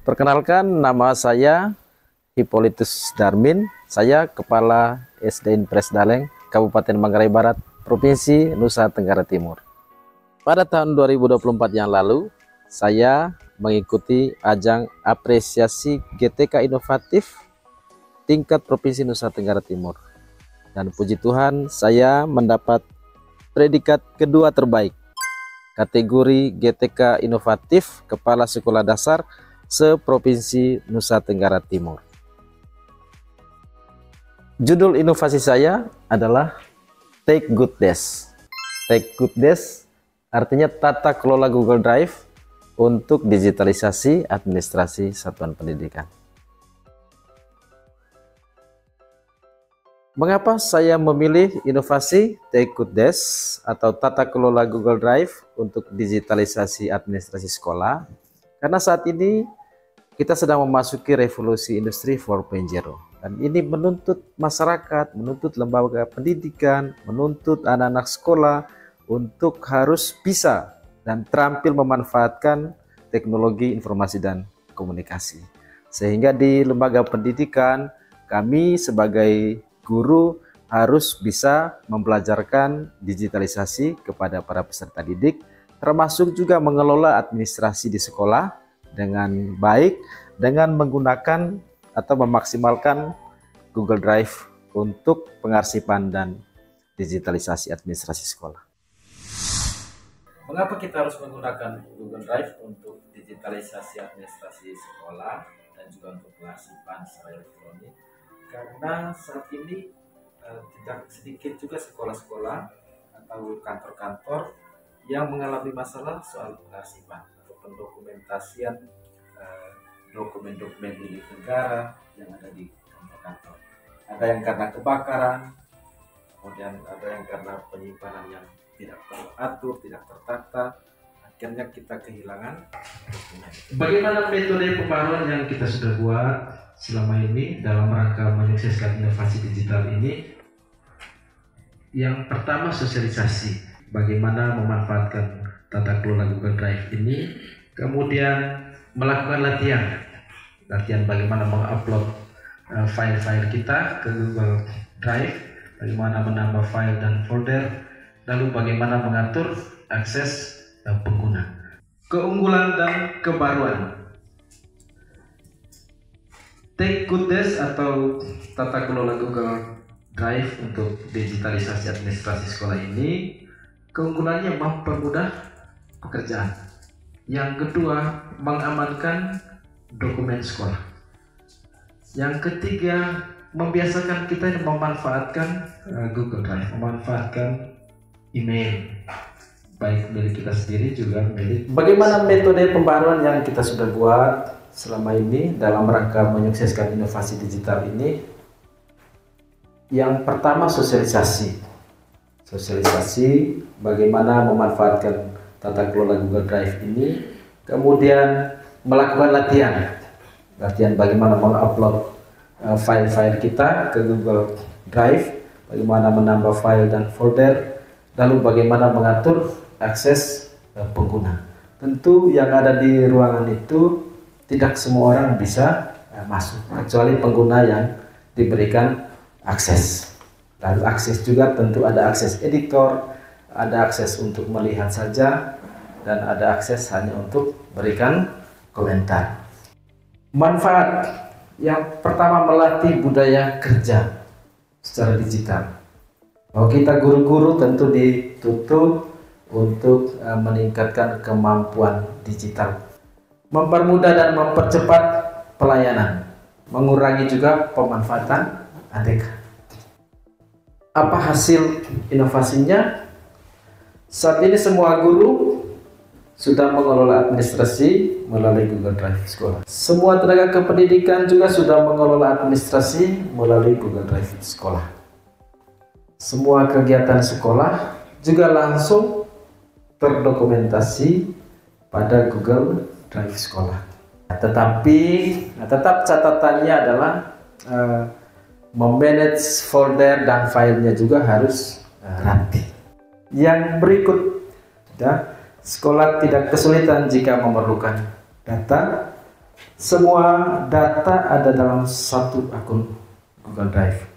Perkenalkan, nama saya Hippolytus Darmin. Saya Kepala SD Impres Daleng, Kabupaten Manggarai Barat, Provinsi Nusa Tenggara Timur. Pada tahun 2024 yang lalu, saya mengikuti ajang apresiasi GTK inovatif tingkat Provinsi Nusa Tenggara Timur. Dan puji Tuhan, saya mendapat predikat kedua terbaik kategori GTK inovatif Kepala Sekolah Dasar se-Provinsi Nusa Tenggara Timur. Judul inovasi saya adalah Take Good Desk. Take Good Desk artinya tata kelola Google Drive untuk digitalisasi administrasi satuan pendidikan. Mengapa saya memilih inovasi Take Good Desk atau tata kelola Google Drive untuk digitalisasi administrasi sekolah? Karena saat ini kita sedang memasuki revolusi industri 4.0 dan ini menuntut masyarakat, menuntut lembaga pendidikan, menuntut anak-anak sekolah untuk harus bisa dan terampil memanfaatkan teknologi informasi dan komunikasi. Sehingga di lembaga pendidikan kami sebagai guru harus bisa mempelajarkan digitalisasi kepada para peserta didik, termasuk juga mengelola administrasi di sekolah dengan baik dengan menggunakan atau memaksimalkan Google Drive untuk pengarsipan dan digitalisasi administrasi sekolah. Mengapa kita harus menggunakan Google Drive untuk digitalisasi administrasi sekolah dan juga untuk pengarsipan secara elektronik? Karena saat ini tidak sedikit juga sekolah-sekolah atau kantor-kantor yang mengalami masalah soal pengarsipan atau pendokumentasian dokumen-dokumen milik negara yang ada di kantor-kantor. Ada yang karena kebakaran, kemudian ada yang karena penyimpanan yang tidak teratur, tidak tertata, akhirnya kita kehilangan dokumen. Bagaimana metode pembaruan yang kita sudah buat selama ini dalam rangka menyukseskan inovasi digital ini? Yang pertama, sosialisasi, bagaimana memanfaatkan tata kelola Google Drive ini, kemudian melakukan latihan bagaimana mengupload file-file kita ke Google Drive, bagaimana menambah file dan folder, lalu bagaimana mengatur akses pengguna. Keunggulan dan kebaruan Take Good Desk atau tata kelola Google Drive untuk digitalisasi administrasi sekolah ini, keunggulannya mempermudah pekerjaan. Yang kedua, mengamankan dokumen sekolah. Yang ketiga, membiasakan kita memanfaatkan Google Drive, memanfaatkan email, baik milik kita sendiri juga milik. Bagaimana metode pembaruan yang kita sudah buat selama ini dalam rangka menyukseskan inovasi digital ini? Yang pertama, sosialisasi bagaimana memanfaatkan tata kelola Google Drive ini, kemudian melakukan latihan bagaimana mengupload file-file kita ke Google Drive, bagaimana menambah file dan folder, lalu bagaimana mengatur akses pengguna. Tentu yang ada di ruangan itu tidak semua orang bisa masuk, kecuali pengguna yang diberikan akses. Lalu akses juga tentu ada akses editor, ada akses untuk melihat saja, dan ada akses hanya untuk berikan komentar. Manfaat yang pertama, melatih budaya kerja secara digital. Bahwa kita guru-guru tentu dituntut untuk meningkatkan kemampuan digital, mempermudah dan mempercepat pelayanan, mengurangi juga pemanfaatan ATK. Apa hasil inovasinya? Saat ini semua guru sudah mengelola administrasi melalui Google Drive sekolah. Semua tenaga kependidikan juga sudah mengelola administrasi melalui Google Drive sekolah. Semua kegiatan sekolah juga langsung terdokumentasi pada Google Drive sekolah. Tetapi tetap catatannya adalah memanage folder dan filenya juga harus rapi. Yang berikut, sekolah tidak kesulitan jika memerlukan data, semua data ada dalam satu akun Google Drive.